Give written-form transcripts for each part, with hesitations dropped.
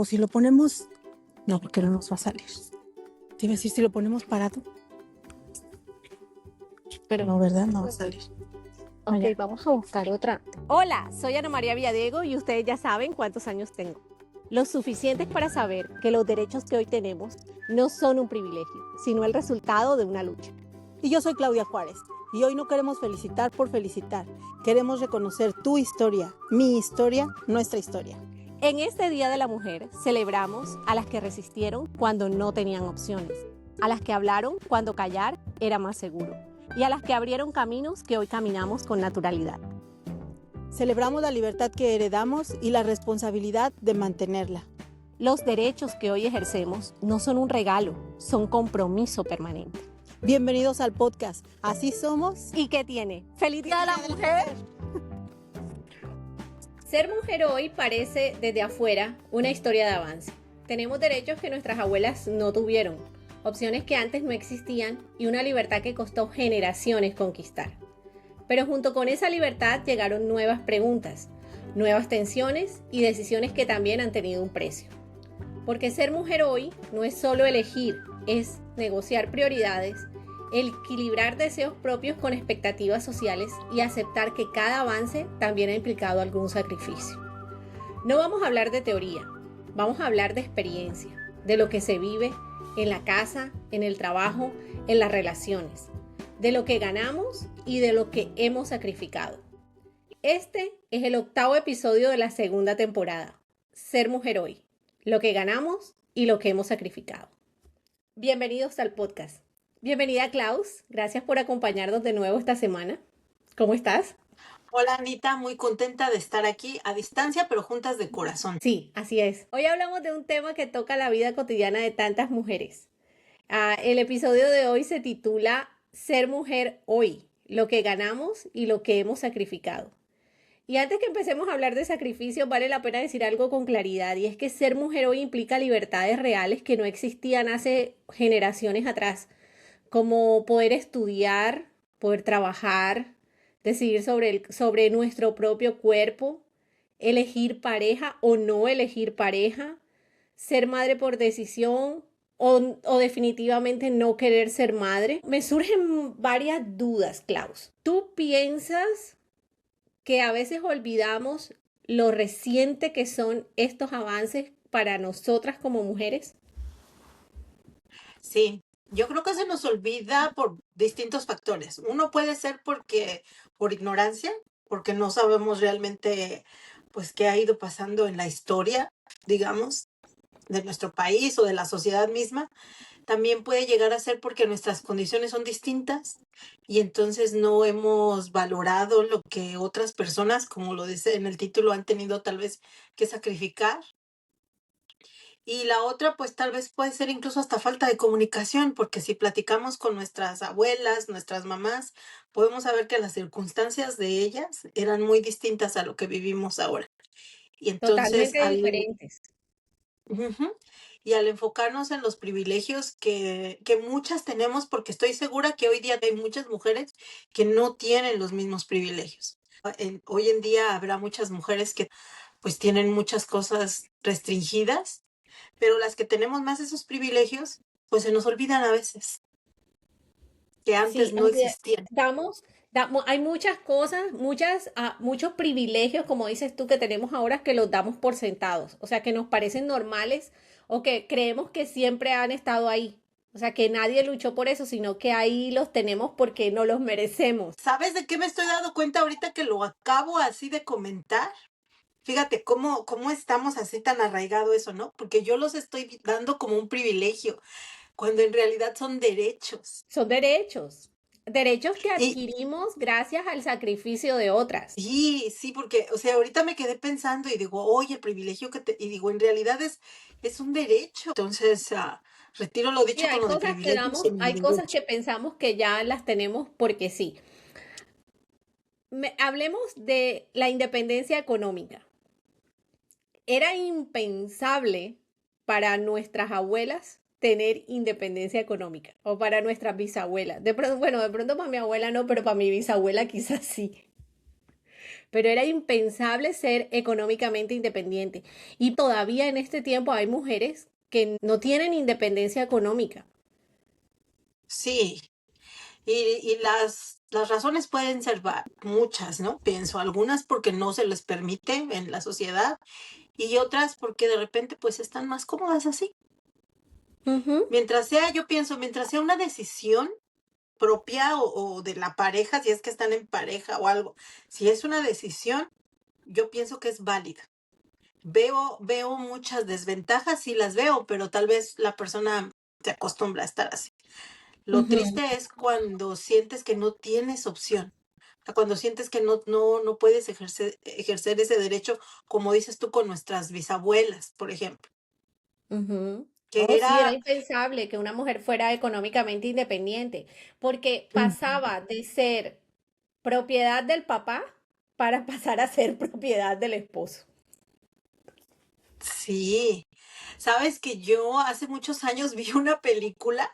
O si lo ponemos, no, porque no nos va a salir. Te iba a decir si lo ponemos parado. Pero no, ¿verdad? No va a salir. Ok, Allá. vamos a buscar otra. Hola, soy Ana María Villadiego y ustedes ya saben cuántos años tengo. Lo suficientes para saber que los derechos que hoy tenemos no son un privilegio, sino el resultado de una lucha. Y yo soy Claudia Juárez. Y hoy no queremos felicitar por felicitar. Queremos reconocer tu historia, mi historia, nuestra historia. En este Día de la Mujer celebramos a las que resistieron cuando no tenían opciones, a las que hablaron cuando callar era más seguro y a las que abrieron caminos que hoy caminamos con naturalidad. Celebramos la libertad que heredamos y la responsabilidad de mantenerla. Los derechos que hoy ejercemos no son un regalo, son compromiso permanente. Bienvenidos al podcast. Así somos. ¿Y qué tiene? ¡Feliz Día de la Mujer! Ser mujer hoy parece desde afuera una historia de avance. Tenemos derechos que nuestras abuelas no tuvieron, opciones que antes no existían y una libertad que costó generaciones conquistar. Pero junto con esa libertad llegaron nuevas preguntas, nuevas tensiones y decisiones que también han tenido un precio. Porque ser mujer hoy no es solo elegir, es negociar prioridades, equilibrar deseos propios con expectativas sociales y aceptar que cada avance también ha implicado algún sacrificio. No vamos a hablar de teoría, vamos a hablar de experiencia, de lo que se vive en la casa, en el trabajo, en las relaciones, de lo que ganamos y de lo que hemos sacrificado. Este es el 8º episodio de la 2ª temporada, Ser Mujer Hoy, lo que ganamos y lo que hemos sacrificado. Bienvenidos al podcast. Bienvenida Klaus, gracias por acompañarnos de nuevo esta semana. ¿Cómo estás? Hola Anita, muy contenta de estar aquí a distancia pero juntas de corazón. Sí, así es. Hoy hablamos de un tema que toca la vida cotidiana de tantas mujeres. El episodio de hoy se titula Ser Mujer Hoy, lo que ganamos y lo que hemos sacrificado. Y antes que empecemos a hablar de sacrificios, vale la pena decir algo con claridad, y es que ser mujer hoy implica libertades reales que no existían hace generaciones atrás, como poder estudiar, poder trabajar, decidir sobre nuestro propio cuerpo, elegir pareja o no elegir pareja, ser madre por decisión o definitivamente no querer ser madre. Me surgen varias dudas, Klaus. ¿Tú piensas que a veces olvidamos lo reciente que son estos avances para nosotras como mujeres? Sí, yo creo que se nos olvida por distintos factores. Uno puede ser porque por ignorancia, porque no sabemos realmente pues qué ha ido pasando en la historia, digamos, de nuestro país o de la sociedad misma. También puede llegar a ser porque nuestras condiciones son distintas y entonces no hemos valorado lo que otras personas, como lo dice en el título, han tenido tal vez que sacrificar. Y la otra, pues tal vez puede ser incluso hasta falta de comunicación, porque si platicamos con nuestras abuelas, nuestras mamás, podemos saber que las circunstancias de ellas eran muy distintas a lo que vivimos ahora. Y entonces Totalmente diferentes. Ujú. Y al enfocarnos en los privilegios que muchas tenemos, porque estoy segura que hoy día hay muchas mujeres que no tienen los mismos privilegios. Hoy en día habrá muchas mujeres que pues tienen muchas cosas restringidas, pero las que tenemos más esos privilegios, pues se nos olvidan a veces, que antes Sí, no existían. hay muchas cosas, muchos privilegios, como dices tú, que tenemos ahora que los damos por sentados, o sea, que nos parecen normales o que creemos que siempre han estado ahí. O sea, que nadie luchó por eso, sino que ahí los tenemos porque no los merecemos. ¿Sabes de qué me estoy dando cuenta ahorita que lo acabo así de comentar? Fíjate cómo estamos así tan arraigado eso, ¿no? Porque yo los estoy dando como un privilegio, cuando en realidad son derechos. Son derechos que Y, adquirimos gracias al sacrificio de otras. y sí, porque, o sea, ahorita me quedé pensando y digo, oye, el privilegio y digo, en realidad es un derecho. Entonces, retiro lo Sí, dicho con hay lo de cosas que privilegios damos, en el hay cosas derecho. que pensamos que ya las tenemos porque sí. Hablemos de la independencia económica. Era impensable para nuestras abuelas tener independencia económica o para nuestras bisabuelas. De pronto para mi abuela no, pero para mi bisabuela quizás sí. pero era impensable ser económicamente independiente. Y todavía en este tiempo hay mujeres que no tienen independencia económica. Sí, y las razones pueden ser muchas, ¿no? Pienso, algunas porque no se les permite en la sociedad y otras porque de repente pues están más cómodas así. Ujú, Mientras sea, yo pienso, mientras sea una decisión propia o de la pareja, si es que están en pareja o algo, si es una decisión, yo pienso que es válida. Veo muchas desventajas, sí las veo, pero tal vez la persona se acostumbra a estar así. Lo ujú. triste es cuando sientes que no tienes opción, o sea, cuando sientes que no puedes ejercer ese derecho, como dices tú con nuestras bisabuelas, por ejemplo, Ujú. que Oh, sí, era era impensable que una mujer fuera económicamente independiente, porque Ujú. pasaba de ser propiedad del papá para pasar a ser propiedad del esposo. Sí, sabes que yo hace muchos años vi una película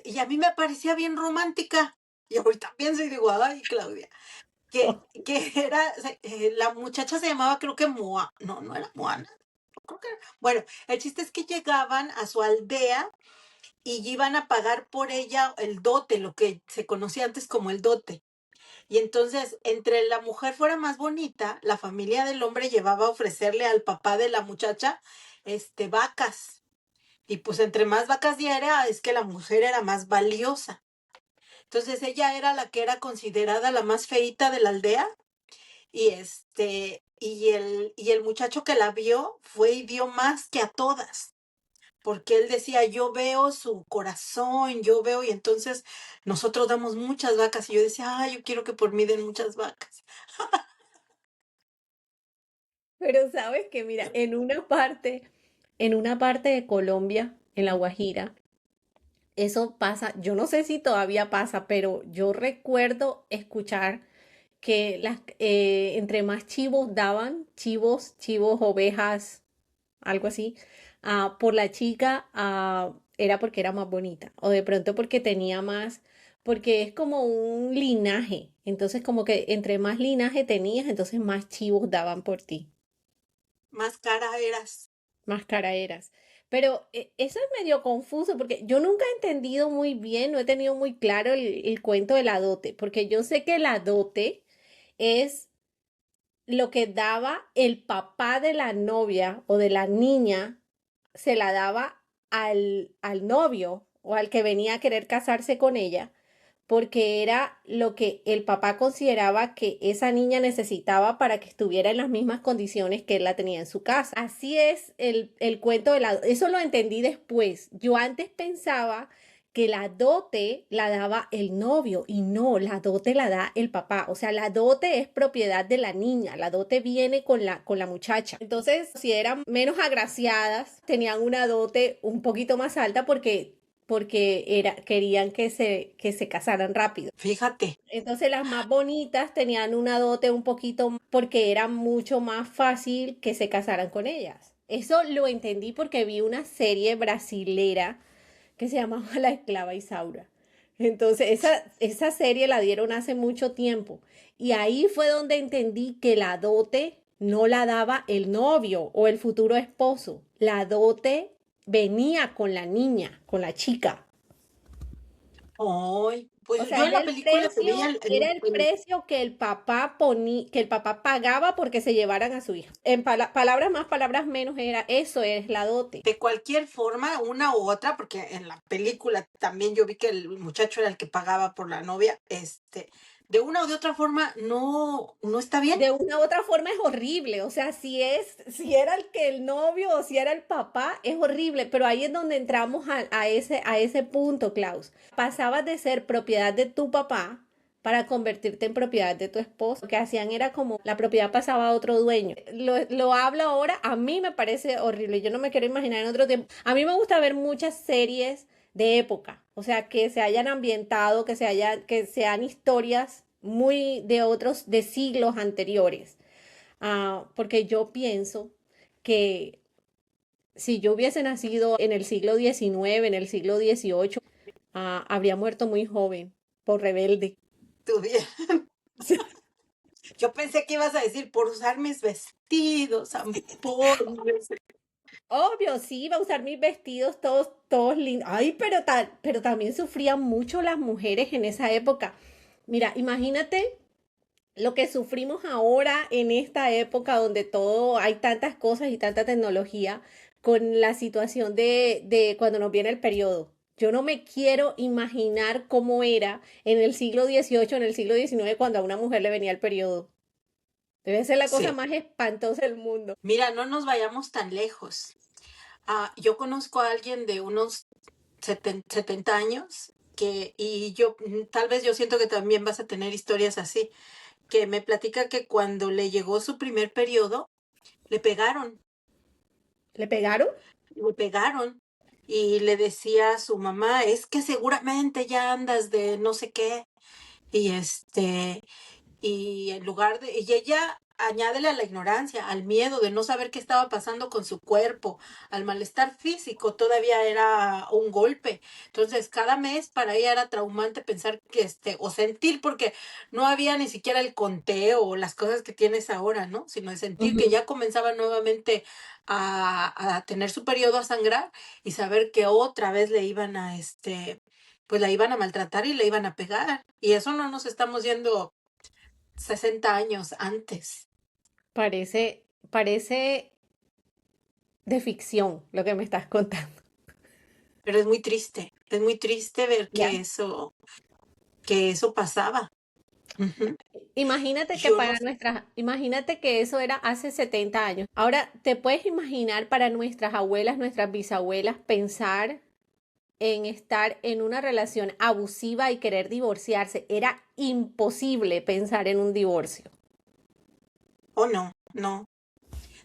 y a mí me parecía bien romántica, y ahorita pienso y digo: "Ay, Claudia", que era, la muchacha se llamaba creo que no era Moana, creo que bueno, el chiste es que llegaban a su aldea y iban a pagar por ella el dote, lo que se conocía antes como el dote. Y entonces, entre la mujer fuera más bonita, la familia del hombre llevaba a ofrecerle al papá de la muchacha, vacas. Y pues entre más vacas diera, es que la mujer era más valiosa. Entonces ella era la que era considerada la más feita de la aldea y el muchacho que la vio fue y dio más que a todas, porque él decía, yo veo su corazón, yo veo, y entonces nosotros damos muchas vacas, y yo decía, ay, yo quiero que por mí den muchas vacas. Pero sabes que, mira, en una parte de Colombia, en La Guajira, eso pasa, yo no sé si todavía pasa, pero yo recuerdo escuchar que entre más chivos daban, chivos, ovejas, algo así, por la chica, era porque era más bonita, o de pronto porque tenía más, porque es como un linaje, entonces como que entre más linaje tenías, entonces más chivos daban por ti, Más cara eras. más cara eras. Pero eso es medio confuso porque yo nunca he entendido muy bien, no he tenido muy claro el cuento de la dote, porque yo sé que la dote es lo que daba el papá de la novia o de la niña, se la daba al novio o al que venía a querer casarse con ella, porque era lo que el papá consideraba que esa niña necesitaba para que estuviera en las mismas condiciones que él la tenía en su casa. Así es el cuento de la... Eso lo entendí después. Yo antes pensaba que la dote la daba el novio y no, la dote la da el papá. O sea, la dote es propiedad de la niña, la dote viene con la muchacha. Entonces, si eran menos agraciadas, tenían una dote un poquito más alta porque querían que se casaran rápido. Fíjate. Entonces las más bonitas tenían una dote un poquito porque era mucho más fácil que se casaran con ellas. Eso lo entendí porque vi una serie brasilera que se llamaba La esclava Isaura. Entonces esa serie la dieron hace mucho tiempo y ahí fue donde entendí que la dote no la daba el novio o el futuro esposo. La dote venía con la niña, con la chica. Ay, O pues sea, yo en la película que vi era el precio que el papá que el papá pagaba porque se llevaran a su hija. En palabras más, palabras menos, era eso es la dote. de cualquier forma, una u otra, porque en la película también yo vi que el muchacho era el que pagaba por la novia, de una o de otra forma no está bien. De una u otra forma es horrible, o sea, si era el que el novio o si era el papá, es horrible, pero ahí es donde entramos a ese punto, Klaus. Pasabas de ser propiedad de tu papá para convertirte en propiedad de tu esposo. Lo que hacían era como la propiedad pasaba a otro dueño. Lo hablo ahora, a mí me parece horrible, yo no me quiero imaginar en otro tiempo. A mí me gusta ver muchas series de época, o sea, que se hayan ambientado, que sean historias muy de otros, de siglos anteriores. Porque yo pienso que si yo hubiese nacido en el siglo XIX, en el siglo XVIII, habría muerto muy joven por rebelde. Tú bien. Yo pensé que ibas a decir por usar mis vestidos, ampones. Obvio, sí, iba a usar mis vestidos todos lindos. Ay, pero también sufrían mucho las mujeres en esa época. Mira, imagínate lo que sufrimos ahora en esta época donde todo hay tantas cosas y tanta tecnología con la situación de cuando nos viene el periodo. Yo no me quiero imaginar cómo era en el siglo XVIII, en el siglo XIX, cuando a una mujer le venía el periodo. Debe ser la cosa Sí. más espantosa del mundo. Mira, no nos vayamos tan lejos. Yo conozco a alguien de unos 70 años y yo, tal vez yo siento que también vas a tener historias así, que me platica que cuando le llegó su primer periodo, le pegaron, ¿Le pegaron? le pegaron. Y le decía a su mamá, es que seguramente ya andas de no sé qué. Y y en lugar de, y ella añádele a la ignorancia, al miedo de no saber qué estaba pasando con su cuerpo, al malestar físico, todavía era un golpe. Entonces, cada mes para ella era traumante pensar que o sentir, porque no había ni siquiera el conteo o las cosas que tienes ahora, ¿no? Sino el sentir que Ujú. ya comenzaba nuevamente a tener su periodo, a sangrar y saber que otra vez le iban a pues la iban a maltratar y le iban a pegar. Y eso no nos estamos yendo 60 años antes. Parece de ficción lo que me estás contando. Pero es muy triste ver Ya. que eso pasaba. Ujú. Yo no, Imagínate que eso era hace 70 años. Ahora, ¿te puedes imaginar para nuestras abuelas, nuestras bisabuelas, pensar en estar en una relación abusiva y querer divorciarse? Era imposible pensar en un divorcio. o no, no.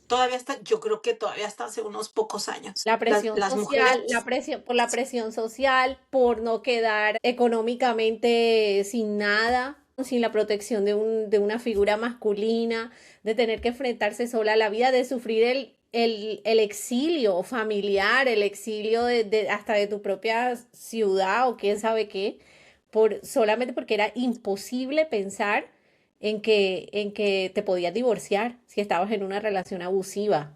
Todavía está, yo creo que todavía hasta hace unos pocos años. La presión Las social, mujeres, por la presión social, por no quedar económicamente sin nada, sin la protección de una figura masculina, de tener que enfrentarse sola a la vida, de sufrir el exilio familiar, el exilio hasta de tu propia ciudad o quién sabe qué, solamente porque era imposible pensar en que te podías divorciar si estabas en una relación abusiva.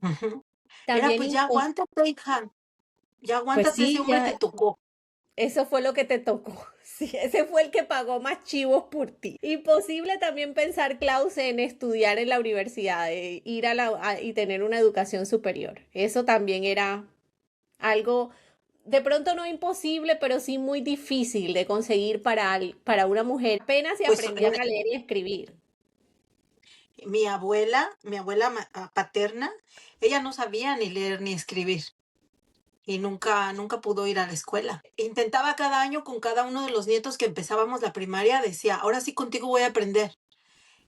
ujú. Era También pues ya aguántate, hija, ya Pues aguántate, ese sí, hombre te ya, tocó. eso fue lo que te tocó. Sí, ese fue el que pagó más chivos por ti. Imposible también pensar, Klaus, en estudiar en la universidad, ir y tener una educación superior. Eso también era algo, de pronto no imposible, pero sí muy difícil de conseguir para una mujer. Apenas se Pues aprendían a leer y escribir. mi abuela paterna, ella no sabía ni leer ni escribir. Y nunca pudo ir a la escuela. Intentaba cada año con cada uno de los nietos que empezábamos la primaria, decía, ahora sí contigo voy a aprender.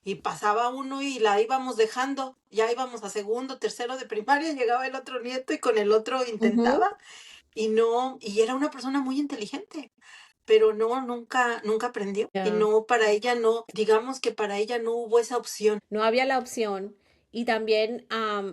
Y pasaba uno y la íbamos dejando, ya íbamos a segundo, tercero de primaria, llegaba el otro nieto y con el otro Ujú. intentaba y no, y era una persona muy inteligente, pero no, nunca aprendió. Y Ya. no, para ella no, digamos que para ella no hubo esa opción. No había la opción y también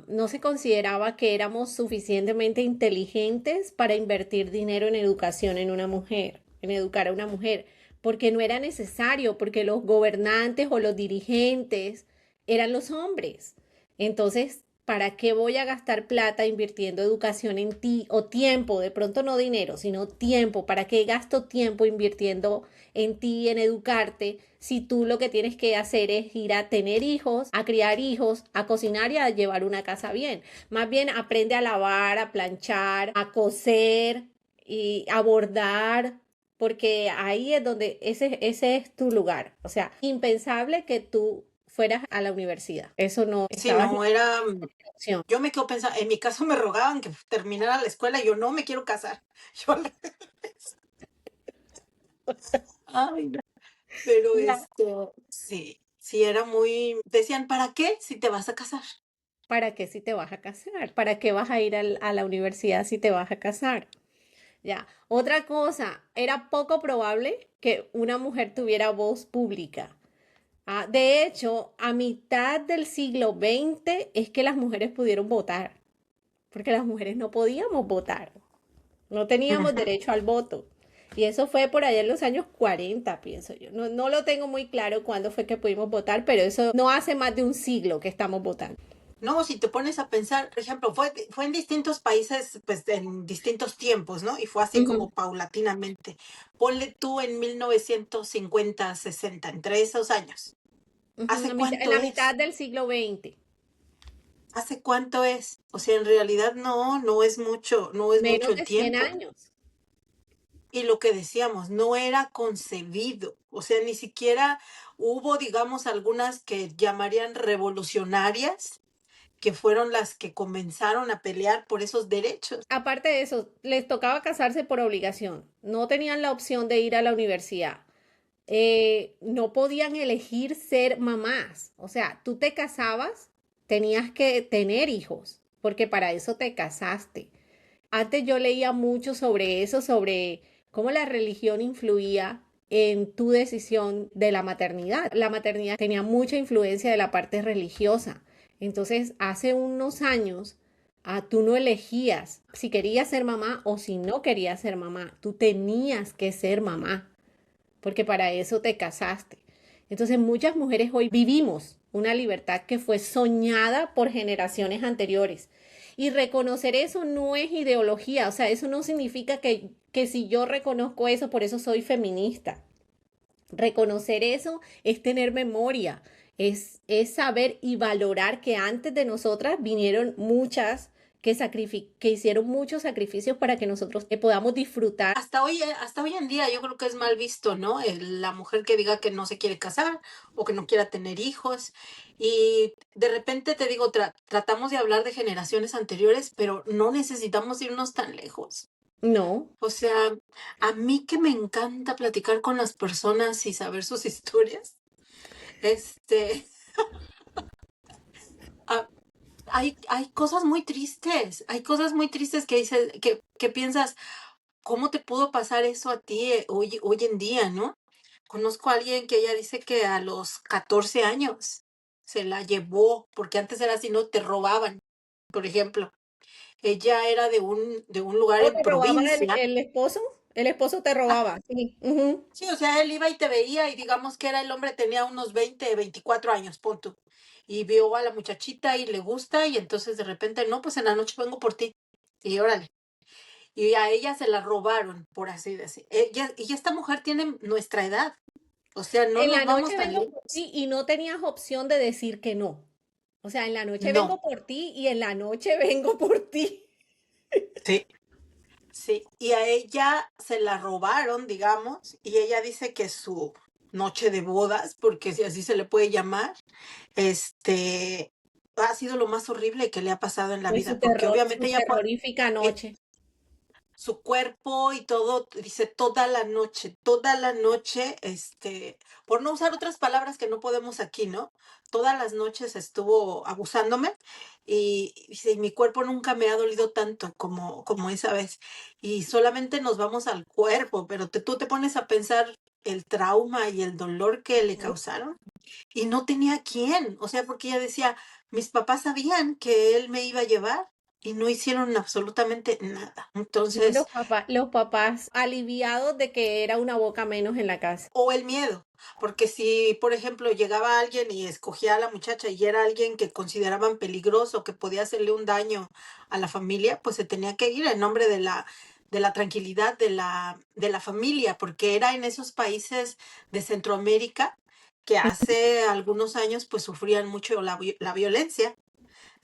no se consideraba que éramos suficientemente inteligentes para invertir dinero en educación en una mujer, en educar a una mujer, porque no era necesario, porque los gobernantes o los dirigentes eran los hombres. Entonces, ¿para qué voy a gastar plata invirtiendo educación en ti o tiempo? De pronto no dinero, sino tiempo. ¿Para qué gasto tiempo invirtiendo en ti, en educarte, si tú lo que tienes que hacer es ir a tener hijos, a criar hijos, a cocinar y a llevar una casa bien? Más bien aprende a lavar, a planchar, a coser y a bordar, porque ahí es donde ese es tu lugar. O sea, impensable que tú fueras a la universidad. Eso no Si estaba en no era, la opción. yo me quedo pensando, en mi caso me rogaban que terminara la escuela y yo no me quiero casar. Yo, ay, no. Pero Ya. sí, sí era muy, decían, ¿para qué si te vas a casar? ¿Para qué si te vas a casar? ¿Para qué vas a ir a la universidad si te vas a casar? Ya. Otra cosa, era poco probable que una mujer tuviera voz pública. De hecho, a mitad del siglo XX es que las mujeres pudieron votar, porque las mujeres no podíamos votar, no teníamos Ujú. derecho al voto. Y eso fue por allá en los años 40, pienso yo. No, no lo tengo muy claro cuándo fue que pudimos votar, pero eso no hace más de un siglo que estamos votando. No, si te pones a pensar, por ejemplo, fue en distintos países, pues en distintos tiempos, ¿no? Y fue así Ujú, como paulatinamente. Ponle tú en 1950, 60, entre esos años. ujú, ¿Hace en cuánto la es? mitad del siglo XX, ¿Hace cuánto es? O sea, en realidad no es mucho, no es mucho menos el de 100 tiempo. años. Y lo que decíamos, no era concebido. O sea, ni siquiera hubo, digamos, algunas que llamarían revolucionarias, que fueron las que comenzaron a pelear por esos derechos. Aparte de eso, les tocaba casarse por obligación. No tenían la opción de ir a la universidad. No podían elegir ser mamás. O sea, tú te casabas, tenías que tener hijos, porque para eso te casaste. Antes yo leía mucho sobre eso, sobre cómo la religión influía en tu decisión de la maternidad. La maternidad tenía mucha influencia de la parte religiosa. Entonces, hace unos años, tú no elegías si querías ser mamá o si no querías ser mamá. Tú tenías que ser mamá, porque para eso te casaste. Entonces, muchas mujeres hoy vivimos una libertad que fue soñada por generaciones anteriores. Y reconocer eso no es ideología, o sea, eso no significa que si yo reconozco eso, por eso soy feminista. Reconocer eso es tener memoria, es saber y valorar que antes de nosotras vinieron muchas que hicieron muchos sacrificios para que nosotros podamos disfrutar. Hasta hoy en día yo creo que es mal visto, ¿no? La mujer que diga que no se quiere casar o que no quiera tener hijos. Y de repente te digo, tratamos de hablar de generaciones anteriores, pero no necesitamos irnos tan lejos. No, O sea, a mí que me encanta platicar con las personas y saber sus historias, este, ah, hay cosas muy tristes, hay cosas muy tristes que dices, que piensas, ¿cómo te pudo pasar eso a ti hoy en día, no? Conozco a alguien que ella dice que a los 14 años se la llevó, porque antes era así, no te robaban, por ejemplo. Ella era de un lugar o en te robaba provincia. el esposo te Ah, robaba. Sí, ujú. sí, o sea, él iba y te veía y digamos que era el hombre, tenía unos 20, 24 años, pon tú. Y vio a la muchachita y le gusta y entonces de repente, no, pues en la noche vengo por ti. Y órale. Y a ella se la robaron, por así decir. Y esta mujer tiene nuestra edad. O sea, no En nos la vamos noche tan vengo por lejos. ti y no tenías opción de decir que no. O sea, en la noche No, vengo por ti y en la noche vengo por ti. sí, sí. Y a ella se la robaron, digamos, y ella dice que su noche de bodas, porque si así se le puede llamar, este, ha sido lo más horrible que le ha pasado en la Fue vida, porque obviamente su ella fue, terrorífica eh, noche. su cuerpo y todo, dice toda la noche, por no usar otras palabras que no podemos aquí, ¿no? Todas las noches estuvo abusándome y dice, "Y mi cuerpo nunca me ha dolido tanto como esa vez. Y solamente nos vamos al cuerpo, pero tú te pones a pensar el trauma y el dolor que le causaron y no tenía quién, o sea, porque ella decía, mis papás sabían que él me iba a llevar y no hicieron absolutamente nada. Y Entonces, los papás aliviados de que era una boca menos en la casa. o el miedo, porque si, por ejemplo, llegaba alguien y escogía a la muchacha y era alguien que consideraban peligroso, que podía hacerle un daño a la familia, pues se tenía que ir en nombre de la tranquilidad de la familia, porque era en esos países de Centroamérica que hace algunos años pues sufrían mucho la violencia.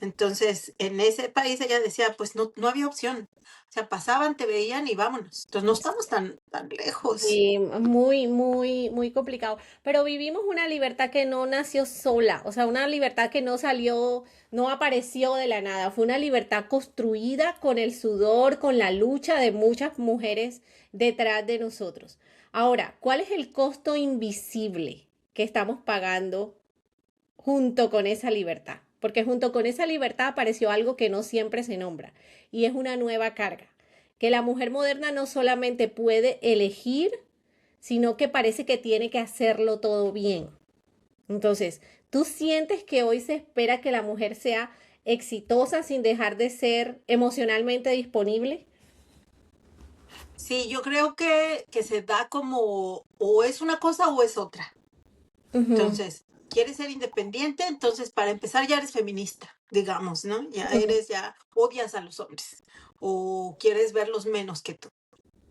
Entonces, en ese país ella decía, pues no había opción. O sea, pasaban, te veían y vámonos. Entonces, no estamos tan lejos. Sí, muy, muy, muy complicado. Pero vivimos una libertad que no nació sola, o sea, una libertad que no salió, no apareció de la nada. Fue una libertad construida con el sudor, con la lucha de muchas mujeres detrás de nosotros. Ahora, ¿cuál es el costo invisible que estamos pagando junto con esa libertad? Porque junto con esa libertad apareció algo que no siempre se nombra y es una nueva carga, que la mujer moderna no solamente puede elegir, sino que parece que tiene que hacerlo todo bien. Entonces, ¿tú sientes que hoy se espera que la mujer sea exitosa sin dejar de ser emocionalmente disponible? Sí, yo creo que se da como o es una cosa o es otra. Ujú, Entonces, quieres ser independiente, entonces para empezar ya eres feminista, digamos, ¿no? ujú. Ya odias a los hombres o quieres verlos menos que tú.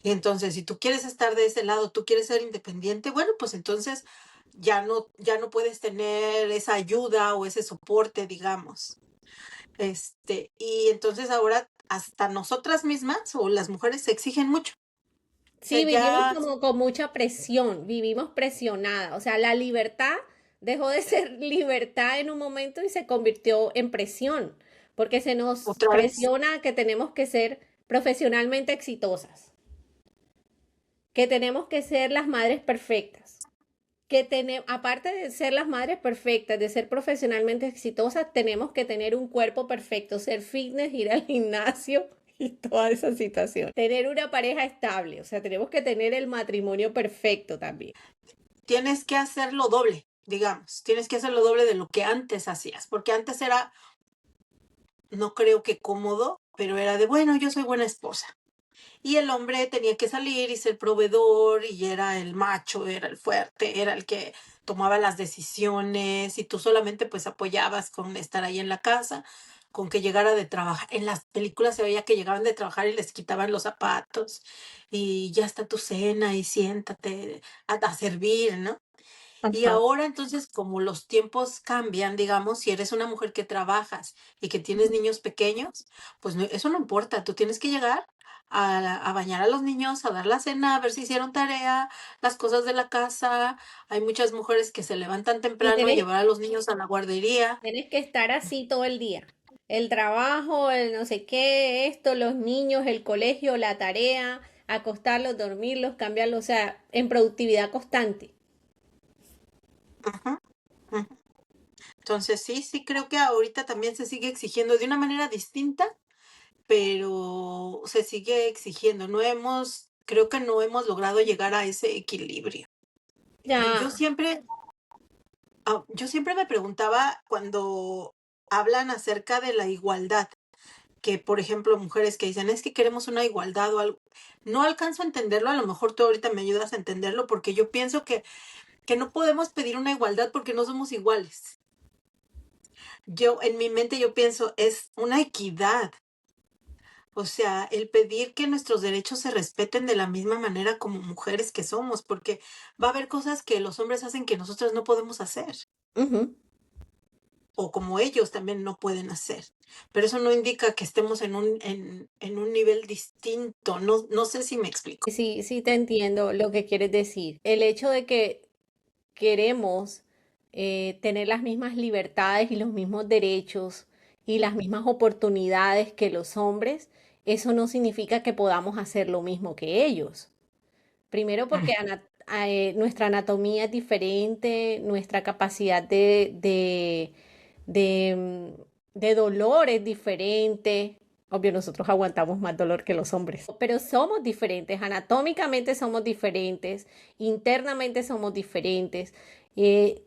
Y entonces, si tú quieres estar de ese lado, tú quieres ser independiente, bueno, pues entonces ya no puedes tener esa ayuda o ese soporte, digamos. Y entonces ahora hasta nosotras mismas o las mujeres se exigen mucho. O sea, Sí, vivimos ya como con mucha presión, vivimos presionada. O sea, la libertad dejó de ser libertad en un momento y se convirtió en presión, porque se nos otra vez. presiona que tenemos que ser profesionalmente exitosas, que tenemos que ser las madres perfectas, que tenemos, aparte de ser las madres perfectas, de ser profesionalmente exitosas, tenemos que tener un cuerpo perfecto, ser fitness, ir al gimnasio y toda esa situación. Tener una pareja estable, o sea, tenemos que tener el matrimonio perfecto también. Tienes que hacerlo doble, digamos. Tienes que hacerlo doble de lo que antes hacías, porque antes era, no creo que cómodo, pero era de, bueno, yo soy buena esposa. Y el hombre tenía que salir y ser proveedor y era el macho, era el fuerte, era el que tomaba las decisiones y tú solamente pues apoyabas con estar ahí en la casa, con que llegara de trabajar. En las películas se veía que llegaban de trabajar y les quitaban los zapatos y ya está tu cena y siéntate a servir, ¿no? Y Ajá. ahora entonces, como los tiempos cambian, digamos, si eres una mujer que trabajas y que tienes niños pequeños, pues eso no importa, tú tienes que llegar a bañar a los niños, a dar la cena, a ver si hicieron tarea, las cosas de la casa. Hay muchas mujeres que se levantan Y temprano a tenés, llevar a los niños a la guardería. tenés que estar así todo el día. El trabajo, el no sé qué, esto, los niños, el colegio, la tarea, acostarlos, dormirlos, cambiarlos, o sea, en productividad constante. Ujú, ujú. Entonces, sí, sí, creo que ahorita también se sigue exigiendo de una manera distinta, pero se sigue exigiendo. Creo que no hemos logrado llegar a ese equilibrio. Y Ya. yo siempre me preguntaba cuando hablan acerca de la igualdad, que por ejemplo, mujeres que dicen, es que queremos una igualdad o algo. No alcanzo a entenderlo, a lo mejor tú ahorita me ayudas a entenderlo, porque yo pienso que no podemos pedir una igualdad porque no somos iguales. En mi mente yo pienso, es una equidad. O sea, el pedir que nuestros derechos se respeten de la misma manera como mujeres que somos, porque va a haber cosas que los hombres hacen que nosotros no podemos hacer, Ujú. o como ellos también no pueden hacer. Pero eso no indica que estemos en un nivel distinto. No, no sé si me explico. Sí, sí te entiendo lo que quieres decir. El hecho de que queremos tener las mismas libertades y los mismos derechos y las mismas oportunidades que los hombres, eso no significa que podamos hacer lo mismo que ellos. Primero porque Ujú, nuestra anatomía es diferente, nuestra capacidad de, de dolor es diferente. Obvio, nosotros aguantamos más dolor que los hombres, pero somos diferentes, anatómicamente somos diferentes, internamente somos diferentes. eh,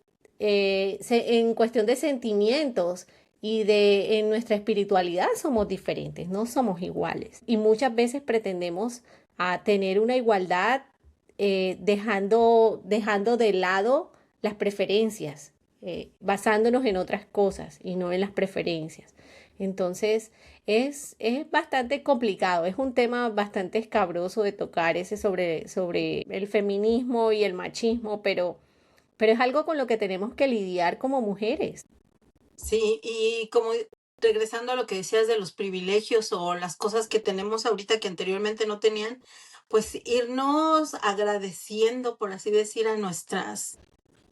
en cuestión de sentimientos y en nuestra espiritualidad somos diferentes, no somos iguales. Y muchas veces pretendemos a tener una igualdad dejando de lado las preferencias, basándonos en otras cosas y no en las preferencias. Entonces, es bastante complicado, es un tema bastante escabroso de tocar ese sobre el feminismo y el machismo, pero es algo con lo que tenemos que lidiar como mujeres. sí, y como regresando a lo que decías de los privilegios o las cosas que tenemos ahorita que anteriormente no tenían, pues irnos agradeciendo, por así decir, a nuestras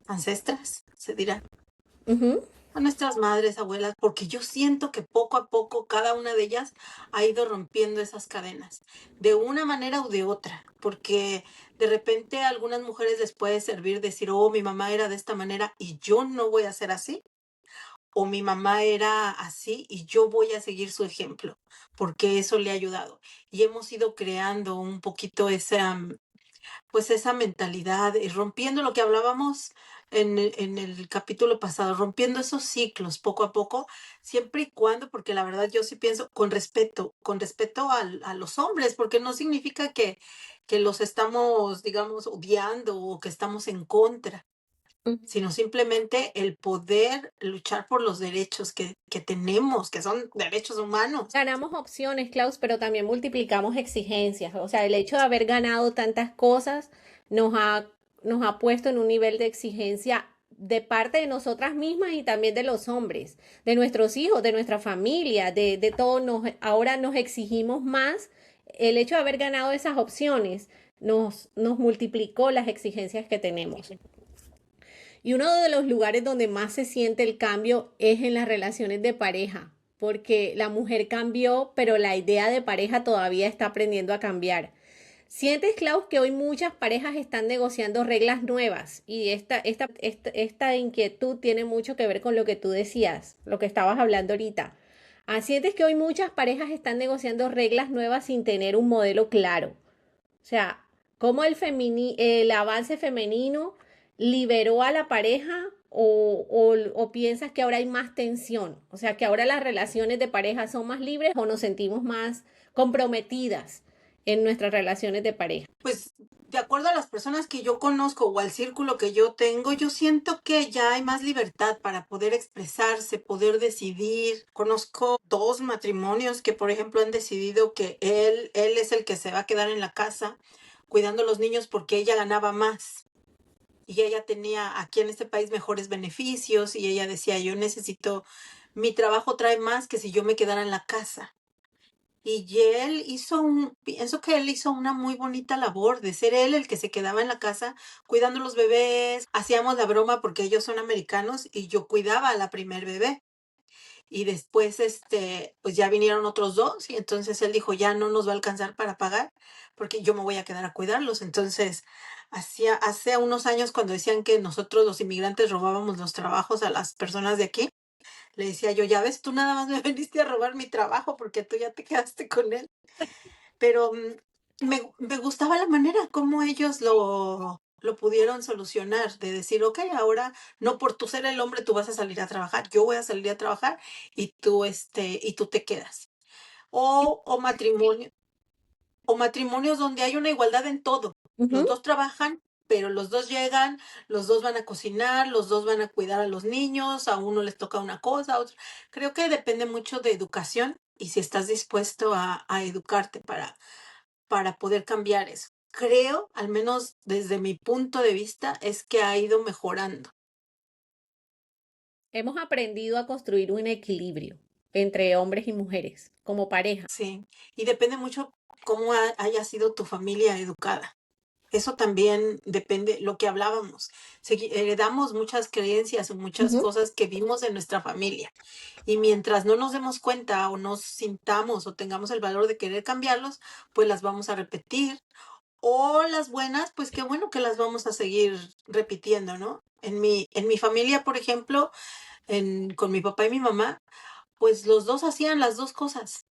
ancestras, se dirá, Ujú. a nuestras madres, abuelas, porque yo siento que poco a poco cada una de ellas ha ido rompiendo esas cadenas, de una manera u de otra, porque de repente a algunas mujeres les puede servir decir, oh, mi mamá era de esta manera y yo no voy a ser así, o mi mamá era así y yo voy a seguir su ejemplo, porque eso le ha ayudado. Y hemos ido creando un poquito esa, pues esa mentalidad, y rompiendo lo que hablábamos en el capítulo pasado, rompiendo esos ciclos poco a poco, siempre y cuando, porque la verdad yo sí pienso con respeto a los hombres, porque no significa que los estamos, digamos, odiando o que estamos en contra, sino simplemente el poder luchar por los derechos que tenemos, que son derechos humanos. Ganamos opciones, Klaus, pero también multiplicamos exigencias. O sea, el hecho de haber ganado tantas cosas nos ha, nos ha puesto en un nivel de exigencia de parte de nosotras mismas y también de los hombres, de nuestros hijos, de nuestra familia, de todo. Ahora nos exigimos más. El hecho de haber ganado esas opciones nos multiplicó las exigencias que tenemos. Y uno de los lugares donde más se siente el cambio es en las relaciones de pareja, porque la mujer cambió, pero la idea de pareja todavía está aprendiendo a cambiar. ¿Sientes, Klaus, que hoy muchas parejas están negociando reglas nuevas? Y esta inquietud tiene mucho que ver con lo que tú decías, lo que estabas hablando ahorita. ¿Sientes que hoy muchas parejas están negociando reglas nuevas sin tener un modelo claro? O sea, cómo el avance femenino liberó a la pareja o piensas que ahora hay más tensión. O sea, que ahora las relaciones de pareja son más libres o nos sentimos más comprometidas en nuestras relaciones de pareja. Pues de acuerdo a las personas que yo conozco o al círculo que yo tengo, yo siento que ya hay más libertad para poder expresarse, poder decidir. Conozco 2 matrimonios que, por ejemplo, han decidido que él es el que se va a quedar en la casa cuidando a los niños porque ella ganaba más. Y ella tenía aquí en este país mejores beneficios y ella decía, yo necesito, mi trabajo trae más que si yo me quedara en la casa. Y él pienso que él hizo una muy bonita labor de ser él el que se quedaba en la casa cuidando los bebés. Hacíamos la broma porque ellos son americanos y yo cuidaba a la primer bebé. Y después, pues ya vinieron otros 2 y entonces él dijo, ya no nos va a alcanzar para pagar porque yo me voy a quedar a cuidarlos. Entonces, hace unos años cuando decían que nosotros los inmigrantes robábamos los trabajos a las personas de aquí, le decía yo, ya ves, tú nada más me viniste a robar mi trabajo porque tú ya te quedaste con él. Pero me gustaba la manera como ellos lo pudieron solucionar, de decir, ok, ahora no por tú ser el hombre tú vas a salir a trabajar, yo voy a salir a trabajar y tú te quedas. O matrimonio, o matrimonios donde hay una igualdad en todo. Los Ujú. 2 trabajan, pero los 2 llegan, los 2 van a cocinar, los 2 van a cuidar a los niños, a uno les toca una cosa, a otro. Creo que depende mucho de educación y si estás dispuesto a educarte para poder cambiar eso. Creo, al menos desde mi punto de vista, es que ha ido mejorando. Hemos aprendido a construir un equilibrio entre hombres y mujeres como pareja. Sí, y depende mucho cómo haya sido tu familia educada. Eso también depende, lo que hablábamos. Heredamos muchas creencias o muchas Ujú. cosas que vimos en nuestra familia. Y mientras no nos demos cuenta o nos sintamos o tengamos el valor de querer cambiarlos, pues las vamos a repetir. O las buenas, pues qué bueno que las vamos a seguir repitiendo, ¿no? En mi familia, por ejemplo, con mi papá y mi mamá, pues los 2 hacían las 2 cosas.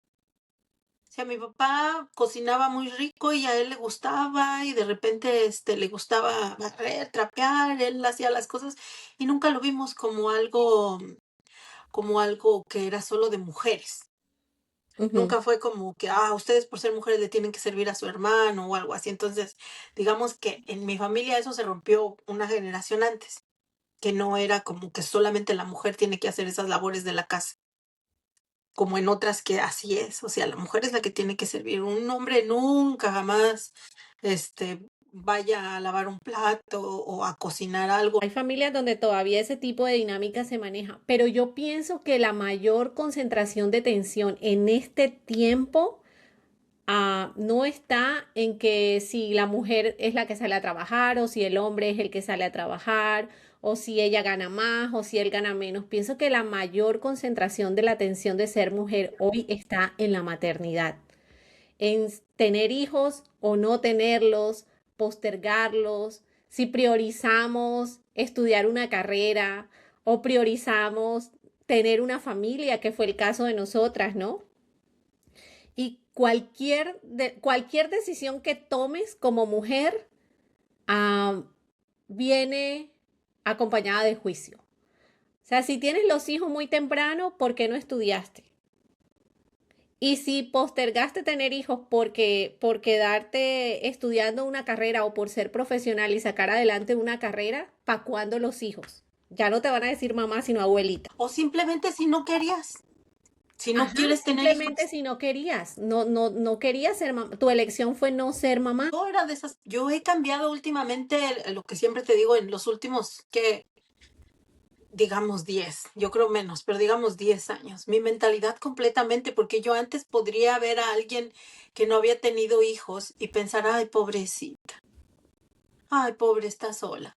O sea, mi papá cocinaba muy rico y a él le gustaba, y de repente, le gustaba barrer, trapear, él hacía las cosas, y nunca lo vimos como algo que era solo de mujeres. Ujú. Nunca fue como que, ustedes por ser mujeres le tienen que servir a su hermano o algo así. Entonces, digamos que en mi familia eso se rompió una generación antes, que no era como que solamente la mujer tiene que hacer esas labores de la casa, como en otras que así es. O sea, la mujer es la que tiene que servir. Un hombre nunca jamás, vaya a lavar un plato o a cocinar algo. Hay familias donde todavía ese tipo de dinámica se maneja, pero yo pienso que la mayor concentración de tensión en este tiempo no está en que si la mujer es la que sale a trabajar o si el hombre es el que sale a trabajar o si ella gana más o si él gana menos. Pienso que la mayor concentración de la tensión de ser mujer hoy está en la maternidad, en tener hijos o no tenerlos, postergarlos, si priorizamos estudiar una carrera o priorizamos tener una familia, que fue el caso de nosotras, ¿no? Y cualquier decisión que tomes como mujer, ah, viene acompañada de juicio. O sea, si tienes los hijos muy temprano, ¿por qué no estudiaste? Y si postergaste tener hijos por quedarte estudiando una carrera o por ser profesional y sacar adelante una carrera, ¿para cuándo los hijos? Ya no te van a decir mamá, sino abuelita. O simplemente si no querías, si no Ajá, quieres tener simplemente hijos. si no querías, no querías ser mamá, tu elección fue no ser mamá. Yo era de esas, yo he cambiado últimamente lo que siempre te digo en los últimos, que digamos 10, yo creo menos, pero digamos 10 años, mi mentalidad completamente, porque yo antes podría ver a alguien que no había tenido hijos y pensar, ay, pobrecita, ay, pobre, está sola.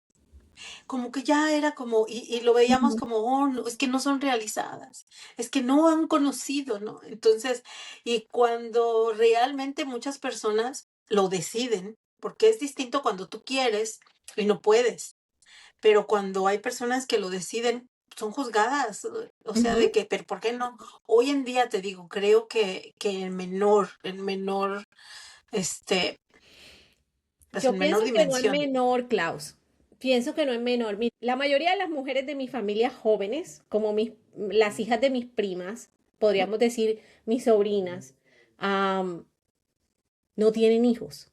Como que ya era como, y lo veíamos Ujú. como, oh, no, es que no son realizadas, es que no han conocido, ¿no? Entonces, y cuando realmente muchas personas lo deciden, porque es distinto cuando tú quieres y no puedes, pero cuando hay personas que lo deciden, son juzgadas, o sea, de Ujú. que, pero ¿por qué no? Hoy en día te digo, creo que este, pues Yo en menor pienso que no es dimensión. menor, Klaus. Pienso que no es menor. La mayoría de las mujeres de mi familia jóvenes, como las hijas de mis primas, podríamos decir mis sobrinas, am, no tienen hijos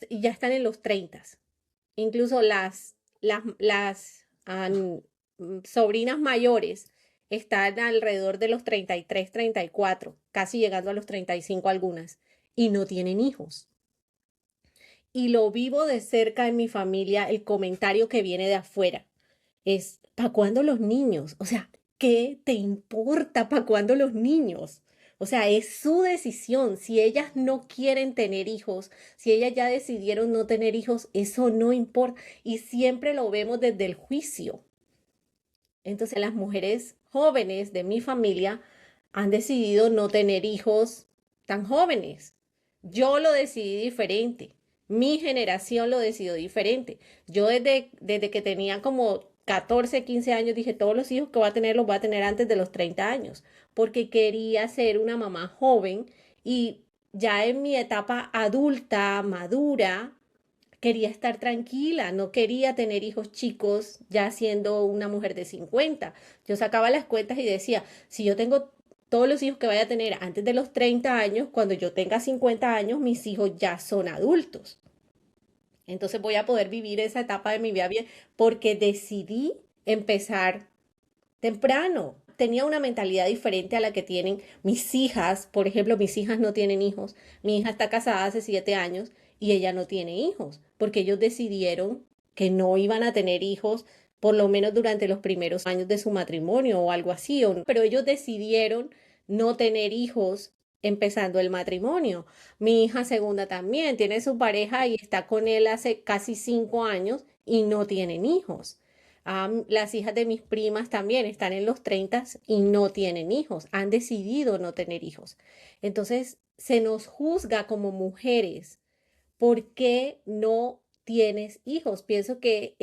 y ya están en los 30. Incluso las sobrinas mayores están alrededor de los 33, 34, casi llegando a los 35 algunas, y no tienen hijos. Y lo vivo de cerca en mi familia, el comentario que viene de afuera es, ¿para cuándo los niños? O sea, ¿qué te importa para cuándo los niños? O sea, es su decisión. Si ellas no quieren tener hijos, si ellas ya decidieron no tener hijos, eso no importa. Y siempre lo vemos desde el juicio. Entonces, las mujeres jóvenes de mi familia han decidido no tener hijos tan jóvenes. Yo lo decidí diferente. Mi generación lo decidió diferente. Yo desde que tenía como 14, 15 años dije, todos los hijos que voy a tener los voy a tener antes de los 30 años, porque quería ser una mamá joven y ya en mi etapa adulta, madura, quería estar tranquila, no quería tener hijos chicos ya siendo una mujer de 50. Yo sacaba las cuentas y decía, si yo tengo todos los hijos que vaya a tener antes de los 30 años, cuando yo tenga 50 años, mis hijos ya son adultos. Entonces voy a poder vivir esa etapa de mi vida bien porque decidí empezar temprano. Tenía una mentalidad diferente a la que tienen mis hijas. Por ejemplo, mis hijas no tienen hijos. Mi hija está casada hace 7 años y ella no tiene hijos porque ellos decidieron que no iban a tener hijos por lo menos durante los primeros años de su matrimonio o algo así. Pero ellos decidieron no tener hijos empezando el matrimonio. Mi hija segunda también tiene su pareja y está con él hace casi 5 años y no tienen hijos. Las hijas de mis primas también están en los 30 y no tienen hijos, han decidido no tener hijos. Entonces, se nos juzga como mujeres. ¿Por qué no tienes hijos? Pienso que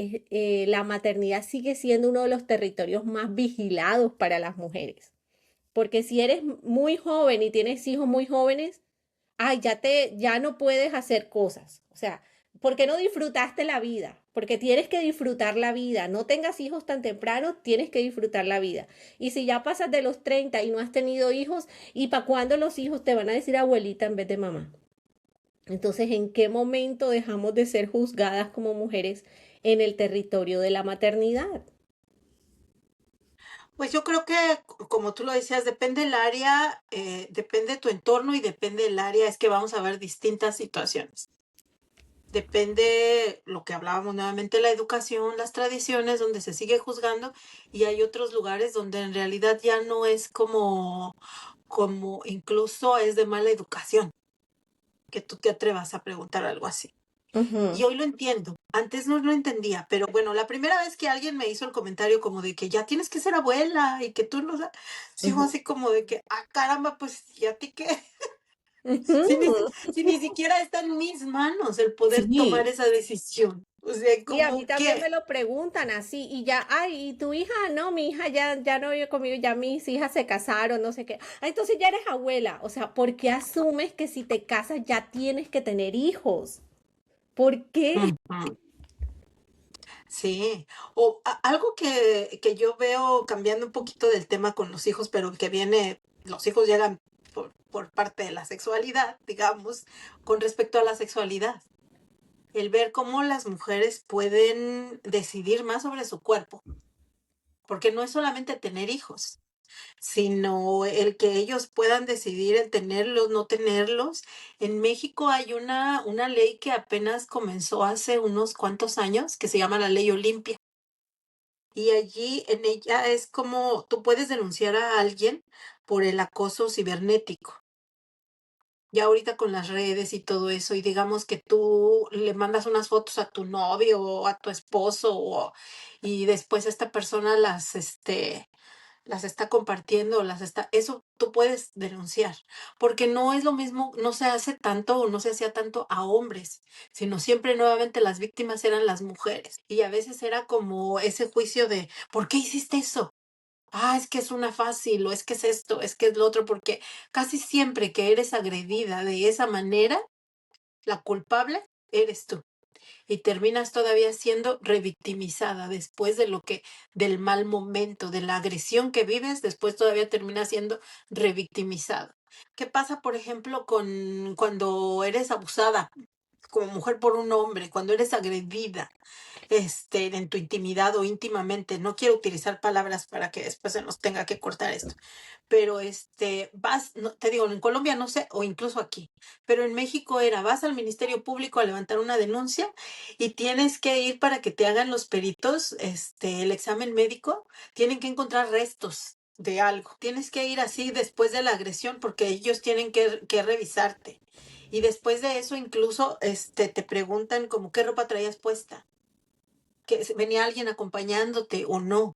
la maternidad sigue siendo uno de los territorios más vigilados para las mujeres. Porque si eres muy joven y tienes hijos muy jóvenes, ay, ya no puedes hacer cosas. O sea, ¿por qué no disfrutaste la vida? Porque tienes que disfrutar la vida. No tengas hijos tan temprano, tienes que disfrutar la vida. Y si ya pasas de los 30 y no has tenido hijos, ¿y para cuándo los hijos te van a decir abuelita en vez de mamá? Entonces, ¿en qué momento dejamos de ser juzgadas como mujeres en el territorio de la maternidad? Pues yo creo que, como tú lo decías, depende el área, depende tu entorno y depende el área, es que vamos a ver distintas situaciones. Depende lo que hablábamos nuevamente, la educación, las tradiciones, donde se sigue juzgando, y hay otros lugares donde en realidad ya no es como incluso es de mala educación que tú te atrevas a preguntar algo así. Y Ujú. hoy lo entiendo. Antes no lo entendía, pero bueno, la primera vez que alguien me hizo el comentario como de que ya tienes que ser abuela y que tú no, sigo Ujú. así como de que, ah, caramba, pues, ¿y a ti qué? Si ni, Ujú. si ni siquiera está en mis manos el poder tomar Sí. esa decisión. O sea, Y a mí como también me que, lo preguntan así, y ya, ay, ¿y tu hija? No, mi hija ya no vive conmigo, ya mis hijas se casaron, no sé qué. Ah, entonces ya eres abuela. O sea, ¿por qué asumes que si te casas ya tienes que tener hijos? ¿Por qué? ujú. Sí, o algo que yo veo cambiando un poquito del tema con los hijos, pero que viene, los hijos llegan por parte de la sexualidad, digamos, con respecto a la sexualidad. El ver cómo las mujeres pueden decidir más sobre su cuerpo, porque no es solamente tener hijos, sino el que ellos puedan decidir en tenerlos, no tenerlos. En México hay una ley que apenas comenzó hace unos cuantos años, que se llama la Ley Olimpia. Y allí en ella es como tú puedes denunciar a alguien por el acoso cibernético. Ya ahorita con las redes y todo eso, y digamos que tú le mandas unas fotos a tu novio o a tu esposo, y después esta persona las está compartiendo, eso tú puedes denunciar, porque no es lo mismo, no se hace tanto o no se hacía tanto a hombres, sino siempre nuevamente las víctimas eran las mujeres. Y a veces era como ese juicio de, ¿por qué hiciste eso? Ah, es que es una fácil, o es que es esto, es que es lo otro, porque casi siempre que eres agredida de esa manera, la culpable eres tú y terminas todavía siendo revictimizada después del mal momento, de la agresión que vives, después todavía terminas siendo revictimizado. ¿Qué pasa, por ejemplo, con cuando eres abusada como mujer por un hombre, cuando eres agredida, en tu intimidad o íntimamente? No quiero utilizar palabras para que después se nos tenga que cortar esto, pero vas, no, te digo, en Colombia no sé, o incluso aquí, pero en México vas al Ministerio Público a levantar una denuncia y tienes que ir para que te hagan los peritos, el examen médico, tienen que encontrar restos de algo. Tienes que ir así después de la agresión porque ellos tienen que revisarte. Y después de eso incluso te preguntan como qué ropa traías puesta, que venía alguien acompañándote o no,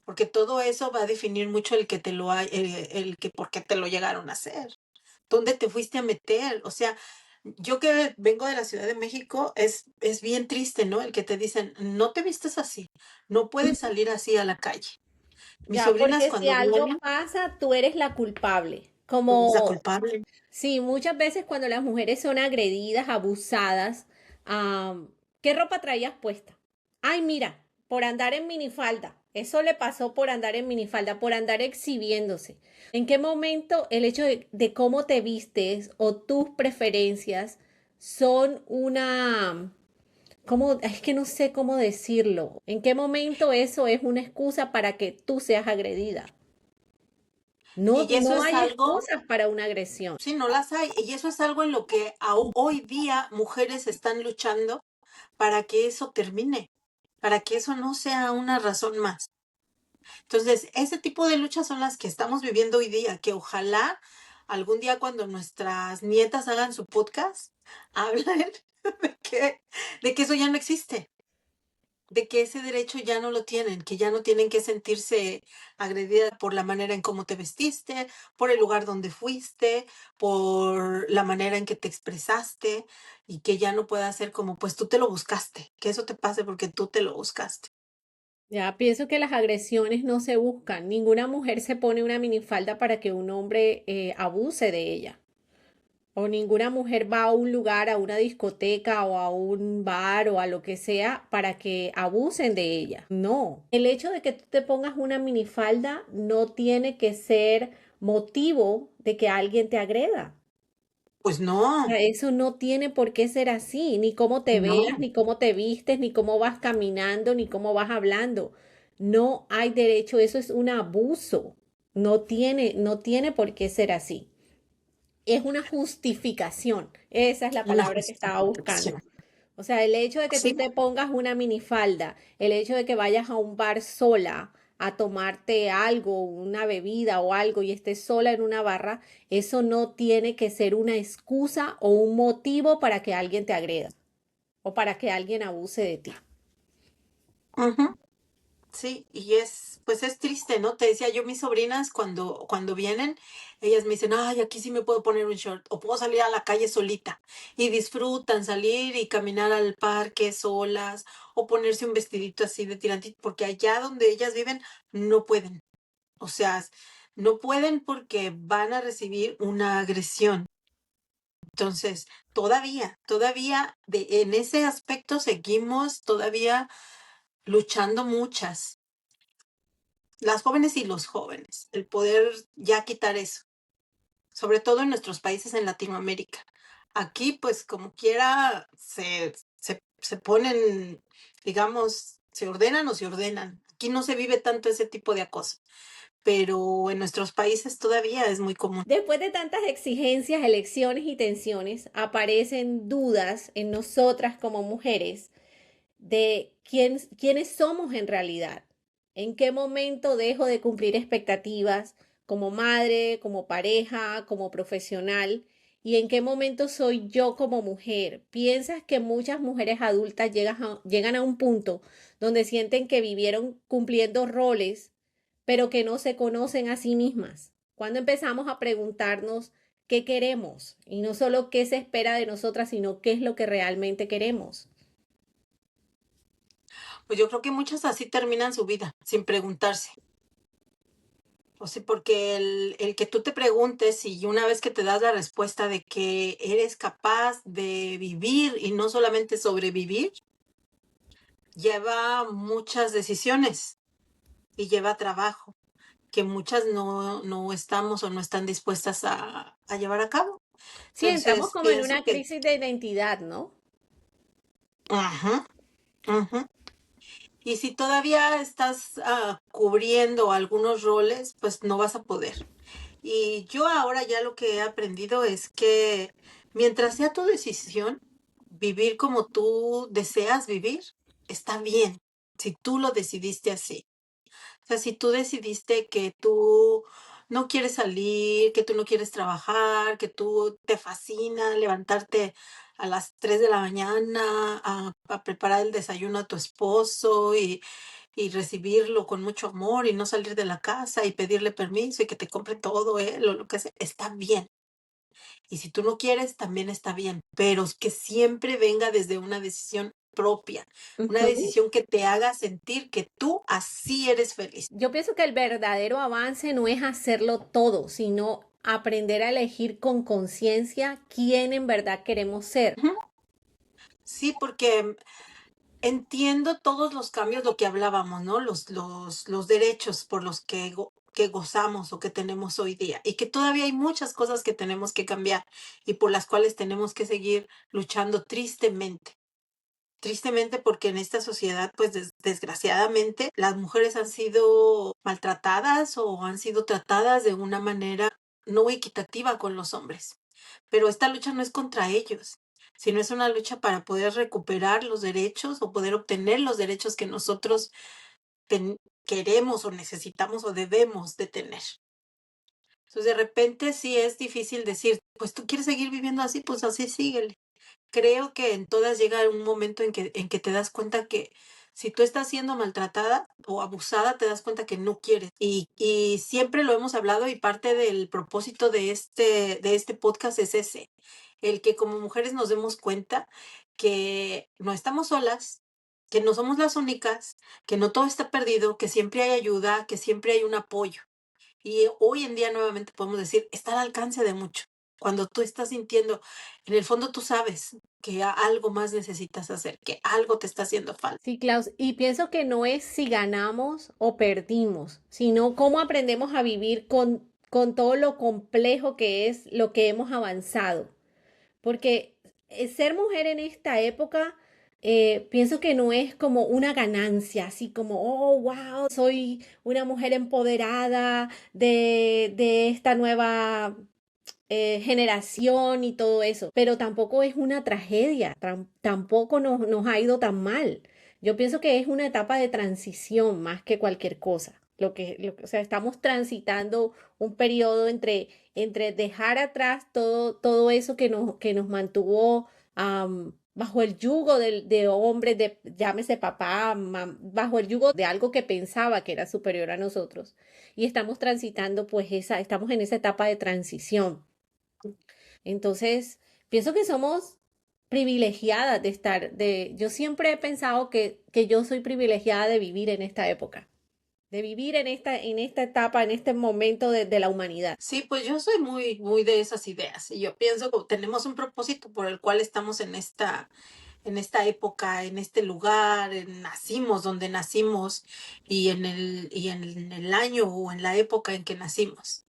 porque todo eso va a definir mucho el que te lo el que por qué te lo llegaron a hacer. ¿Dónde te fuiste a meter? O sea, yo que vengo de la Ciudad de México, es bien triste, ¿no? El que te dicen, no te vistes así, no puedes salir así a la calle. Mis Ya, sobrinas porque si cuando algo vienen, pasa, tú eres la culpable. tú eres la Como, culpable. sí, muchas veces cuando las mujeres son agredidas, abusadas, am, ¿qué ropa traías puesta? Ay, mira, por andar en minifalda. Eso le pasó por andar en minifalda, por andar exhibiéndose. ¿En qué momento el hecho de cómo te vistes o tus preferencias son una... ¿Cómo? Es que no sé cómo decirlo. ¿En qué momento eso es una excusa para que tú seas agredida? No, Y eso no es hay algo, excusas para una agresión. sí, no las hay, y eso es algo en lo que hoy día mujeres están luchando para que eso termine, para que eso no sea una razón más. Entonces, ese tipo de luchas son las que estamos viviendo hoy día, que ojalá algún día cuando nuestras nietas hagan su podcast, hablen de que, de que eso ya no existe, de que ese derecho ya no lo tienen, que ya no tienen que sentirse agredidas por la manera en cómo te vestiste, por el lugar donde fuiste, por la manera en que te expresaste, y que ya no pueda ser como, pues tú te lo buscaste, que eso te pase porque tú te lo buscaste. Ya pienso que las agresiones no se buscan. Ninguna mujer se pone una minifalda para que un hombre abuse de ella. O ninguna mujer va a un lugar, a una discoteca o a un bar o a lo que sea para que abusen de ella. No. El hecho de que tú te pongas una minifalda no tiene que ser motivo de que alguien te agreda. Pues O sea, no, eso no tiene por qué ser así, ni cómo te veas, no. ni cómo te vistes, ni cómo vas caminando, ni cómo vas hablando. No hay derecho, eso es un abuso. No tiene por qué ser así. Es una justificación. Esa es la Una palabra que estaba buscando. justificación. O sea, el hecho de que tú Sí, te pongas una minifalda, el hecho de que vayas a un bar sola a tomarte algo, una bebida o algo y estés sola en una barra, eso no tiene que ser una excusa o un motivo para que alguien te agreda o para que alguien abuse de ti. ujú, sí, y pues es triste, ¿no? Te decía yo, mis sobrinas cuando vienen, ellas me dicen, ay, aquí sí me puedo poner un short, o puedo salir a la calle solita, y disfrutan salir y caminar al parque solas, o ponerse un vestidito así de tirantito, porque allá donde ellas viven no pueden, o sea, no pueden porque van a recibir una agresión. Entonces, todavía en ese aspecto seguimos todavía luchando muchas, las jóvenes y los jóvenes, el poder ya quitar eso, sobre todo en nuestros países en Latinoamérica. Aquí, pues, como quiera, se ponen, digamos, se ordenan o se ordenan. Aquí no se vive tanto ese tipo de acoso, pero en nuestros países todavía es muy común. Después de tantas exigencias, elecciones y tensiones, aparecen dudas en nosotras como mujeres de quiénes somos en realidad. ¿En qué momento dejo de cumplir expectativas como madre, como pareja, como profesional? ¿Y en qué momento soy yo como mujer? ¿Piensas que muchas mujeres adultas llegan a un punto donde sienten que vivieron cumpliendo roles, pero que no se conocen a sí mismas? Cuando empezamos a preguntarnos qué queremos y no solo qué se espera de nosotras, sino qué es lo que realmente queremos. Pues yo creo que muchas así terminan su vida, sin preguntarse. O sea, porque el que tú te preguntes y una vez que te das la respuesta de que eres capaz de vivir y no solamente sobrevivir, lleva muchas decisiones y lleva trabajo que muchas no estamos o no están dispuestas a llevar a cabo. Sí, entramos Entonces, como en pienso una que, crisis de identidad, ¿no? ajá, ujú. Y si todavía estás cubriendo algunos roles, pues no vas a poder. Y yo ahora ya lo que he aprendido es que mientras sea tu decisión, vivir como tú deseas vivir, está bien, si tú lo decidiste así. O sea, si tú decidiste que tú no quieres salir, que tú no quieres trabajar, que tú te fascina levantarte a las 3 de la mañana a preparar el desayuno a tu esposo y recibirlo con mucho amor y no salir de la casa y pedirle permiso y que te compre todo él o lo que sea, está bien. Y si tú no quieres, también está bien, pero es que siempre venga desde una decisión propia, una Ujú. decisión que te haga sentir que tú así eres feliz. Yo pienso que el verdadero avance no es hacerlo todo, sino aprender a elegir con conciencia quién en verdad queremos ser. Ujú. Sí, porque entiendo todos los cambios, lo que hablábamos, ¿no? Los derechos por los que gozamos o que tenemos hoy día, y que todavía hay muchas cosas que tenemos que cambiar y por las cuales tenemos que seguir luchando tristemente. Tristemente, porque en esta sociedad, pues desgraciadamente, las mujeres han sido maltratadas o han sido tratadas de una manera no equitativa con los hombres. Pero esta lucha no es contra ellos, sino es una lucha para poder recuperar los derechos o poder obtener los derechos que nosotros queremos o necesitamos o debemos de tener. Entonces, de repente sí es difícil decir, pues tú quieres seguir viviendo así, pues así síguele. Creo que en todas llega un momento en que te das cuenta que si tú estás siendo maltratada o abusada, te das cuenta que no quieres. Y siempre lo hemos hablado y parte del propósito de este podcast es ese, el que como mujeres nos demos cuenta que no estamos solas, que no somos las únicas, que no todo está perdido, que siempre hay ayuda, que siempre hay un apoyo. Y hoy en día nuevamente podemos decir, está al alcance de mucho. Cuando tú estás sintiendo, en el fondo tú sabes que algo más necesitas hacer, que algo te está haciendo falta. Sí, Klaus, y pienso que no es si ganamos o perdimos, sino cómo aprendemos a vivir con todo lo complejo que es lo que hemos avanzado. Porque ser mujer en esta época, pienso que no es como una ganancia, así como, oh, wow, soy una mujer empoderada de esta nueva generación y todo eso, pero tampoco es una tragedia, tampoco nos ha ido tan mal. Yo pienso que es una etapa de transición más que cualquier cosa. O sea, estamos transitando un periodo entre dejar atrás todo eso que nos mantuvo bajo el yugo de hombres, llámese papá, bajo el yugo de algo que pensaba que era superior a nosotros. Y estamos transitando, pues, estamos en esa etapa de transición. Entonces, pienso que somos privilegiadas yo siempre he pensado que yo soy privilegiada de vivir en esta época, de vivir en esta etapa, en este momento de la humanidad. Sí, pues yo soy muy, muy de esas ideas y yo pienso que tenemos un propósito por el cual estamos en esta época, en este lugar, nacimos donde nacimos y en el año o en la época en que nacimos.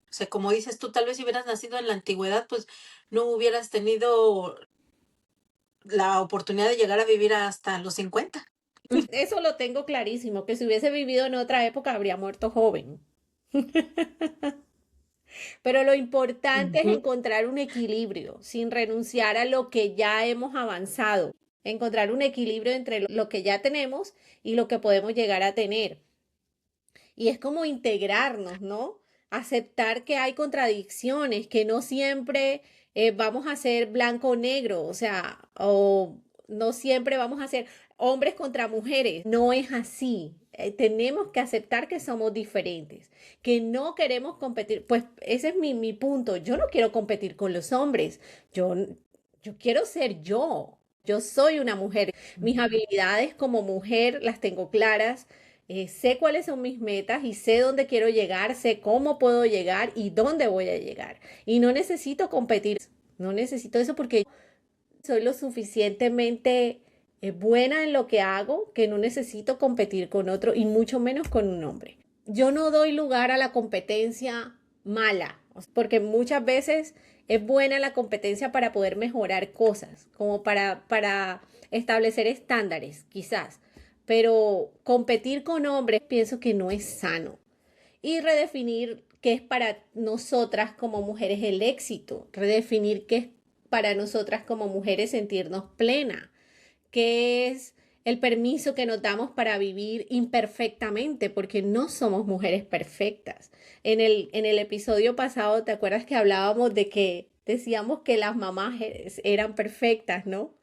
O sea, como dices tú, tal vez si hubieras nacido en la antigüedad, pues no hubieras tenido la oportunidad de llegar a vivir hasta los 50. Eso lo tengo clarísimo, que si hubiese vivido en otra época habría muerto joven. Pero lo importante es Ujú. encontrar un equilibrio sin renunciar a lo que ya hemos avanzado. Encontrar un equilibrio entre lo que ya tenemos y lo que podemos llegar a tener. Y es como integrarnos, ¿no? Aceptar que hay contradicciones, que no siempre vamos a ser blanco o negro, o sea, o no siempre vamos a ser hombres contra mujeres. No es así. Tenemos que aceptar que somos diferentes, que no queremos competir. Pues ese es mi punto. Yo no quiero competir con los hombres. Yo, yo quiero ser yo. Yo soy una mujer. Mis habilidades como mujer las tengo claras. Sé cuáles son mis metas y sé dónde quiero llegar, sé cómo puedo llegar y dónde voy a llegar. Y no necesito competir, no necesito eso porque soy lo suficientemente buena en lo que hago que no necesito competir con otro y mucho menos con un hombre. Yo no doy lugar a la competencia mala, porque muchas veces es buena la competencia para poder mejorar cosas, como para establecer estándares, quizás. Pero competir con hombres pienso que no es sano. Y redefinir qué es para nosotras como mujeres el éxito, redefinir qué es para nosotras como mujeres sentirnos plena, qué es el permiso que nos damos para vivir imperfectamente, porque no somos mujeres perfectas. En el episodio pasado, ¿te acuerdas que hablábamos de que decíamos que las mamás eran perfectas, ¿no?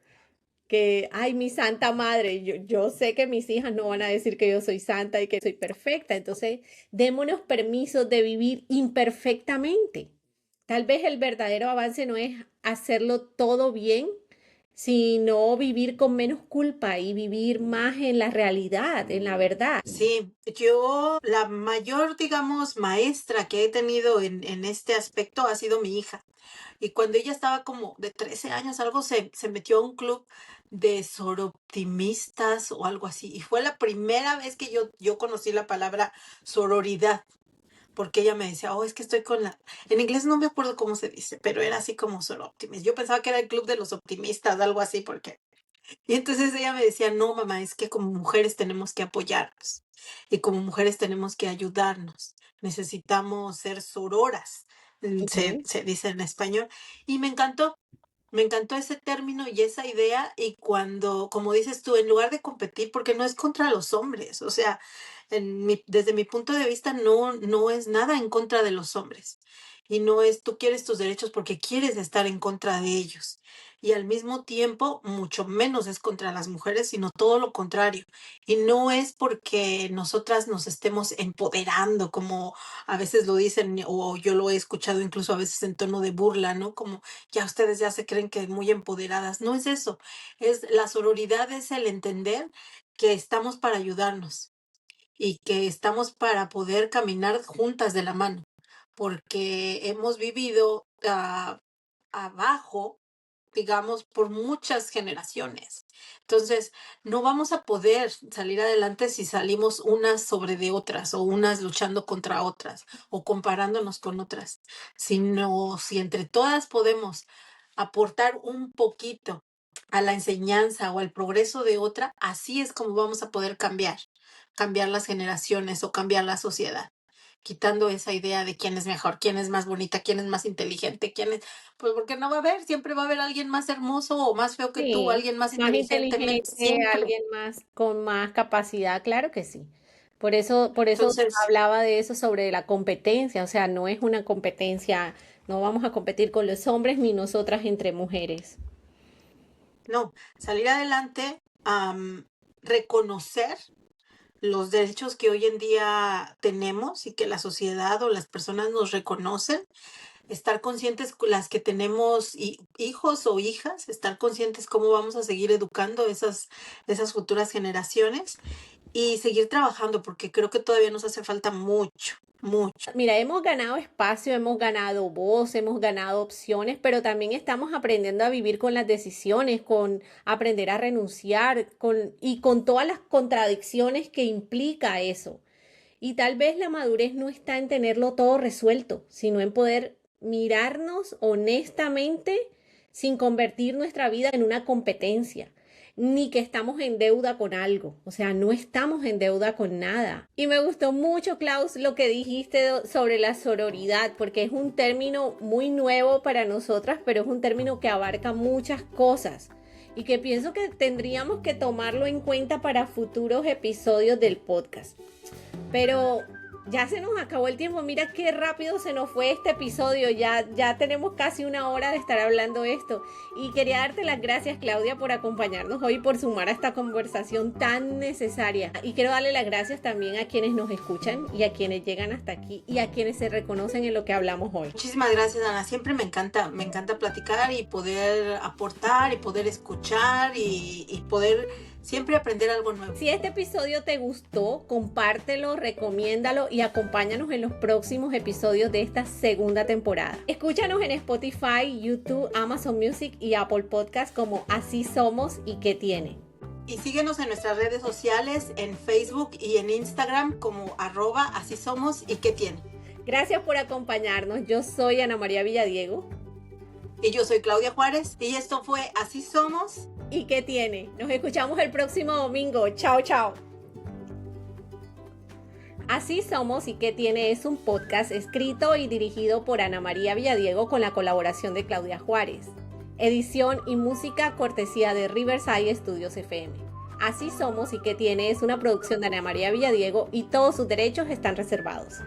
Que, ay, mi santa madre, yo sé que mis hijas no van a decir que yo soy santa y que soy perfecta, entonces démonos permisos de vivir imperfectamente. Tal vez el verdadero avance no es hacerlo todo bien, sino vivir con menos culpa y vivir más en la realidad, en la verdad. Sí, yo la mayor, digamos, maestra que he tenido en este aspecto ha sido mi hija. Y cuando ella estaba como de 13 años, algo se metió a un club de soroptimistas o algo así. Y fue la primera vez que yo conocí la palabra sororidad, porque ella me decía, oh, es que estoy con la... En inglés no me acuerdo cómo se dice, pero era así como soroptimistas. Yo pensaba que era el club de los optimistas, algo así, porque y entonces ella me decía, no, mamá, es que como mujeres tenemos que apoyarnos y como mujeres tenemos que ayudarnos. Necesitamos ser sororas, Ujú. se dice en español. Y me encantó ese término y esa idea. Y cuando, como dices tú, en lugar de competir, porque no es contra los hombres, o sea, desde mi punto de vista, no es nada en contra de los hombres. Y no es tú quieres tus derechos porque quieres estar en contra de ellos y al mismo tiempo mucho menos es contra las mujeres, sino todo lo contrario. Y no es porque nosotras nos estemos empoderando, como a veces lo dicen, o yo lo he escuchado incluso a veces en tono de burla, ¿no? Como ya ustedes ya se creen que muy empoderadas. No es eso, es la sororidad, es el entender que estamos para ayudarnos y que estamos para poder caminar juntas de la mano, porque hemos vivido abajo, digamos, por muchas generaciones. Entonces, no vamos a poder salir adelante si salimos unas sobre de otras o unas luchando contra otras o comparándonos con otras, sino si entre todas podemos aportar un poquito a la enseñanza o al progreso de otra, así es como vamos a poder cambiar las generaciones o cambiar la sociedad, quitando esa idea de quién es mejor, quién es más bonita, quién es más inteligente, quién es, pues porque no va a haber, siempre va a haber alguien más hermoso o más feo que tú, Sí, alguien más más inteligente, inteligente, siempre. alguien más con más capacidad, claro que sí. Por eso Entonces, hablaba de eso sobre la competencia, o sea, no es una competencia, no vamos a competir con los hombres ni nosotras entre mujeres. no, salir adelante, reconocer los derechos que hoy en día tenemos y que la sociedad o las personas nos reconocen, estar conscientes las que tenemos hijos o hijas, estar conscientes cómo vamos a seguir educando esas futuras generaciones y seguir trabajando, porque creo que todavía nos hace falta mucho, mucho. Mira, hemos ganado espacio, hemos ganado voz, hemos ganado opciones, pero también estamos aprendiendo a vivir con las decisiones, con aprender a renunciar, y con todas las contradicciones que implica eso. Y tal vez la madurez no está en tenerlo todo resuelto, sino en poder mirarnos honestamente sin convertir nuestra vida en una competencia, ni que estamos en deuda con algo. O sea, no estamos en deuda con nada. Y me gustó mucho, Klaus, lo que dijiste sobre la sororidad, porque es un término muy nuevo para nosotras, pero es un término que abarca muchas cosas y que pienso que tendríamos que tomarlo en cuenta para futuros episodios del podcast. Pero ya se nos acabó el tiempo. Mira qué rápido se nos fue este episodio. Ya tenemos casi una hora de estar hablando esto. Y quería darte las gracias, Claudia, por acompañarnos hoy, por sumar a esta conversación tan necesaria. Y quiero darle las gracias también a quienes nos escuchan y a quienes llegan hasta aquí y a quienes se reconocen en lo que hablamos hoy. Muchísimas gracias, Ana. Siempre me encanta platicar y poder aportar y poder escuchar y poder siempre aprender algo nuevo. Si este episodio te gustó, compártelo, recomiéndalo y acompáñanos en los próximos episodios de esta segunda temporada. Escúchanos en Spotify, YouTube, Amazon Music y Apple Podcast como Así Somos y ¿Qué tiene? Y síguenos en nuestras redes sociales, en Facebook y en Instagram como @así somos y ¿qué tiene? Gracias por acompañarnos. Yo soy Ana María Villadiego. Y yo soy Claudia Juárez. Y esto fue Así Somos. ¿Y qué tiene? Nos escuchamos el próximo domingo. Chao, chao. Así Somos y ¿Qué tiene? Es un podcast escrito y dirigido por Ana María Villadiego con la colaboración de Claudia Juárez. Edición y música cortesía de Riverside Studios FM. Así Somos y ¿Qué tiene? Es una producción de Ana María Villadiego y todos sus derechos están reservados.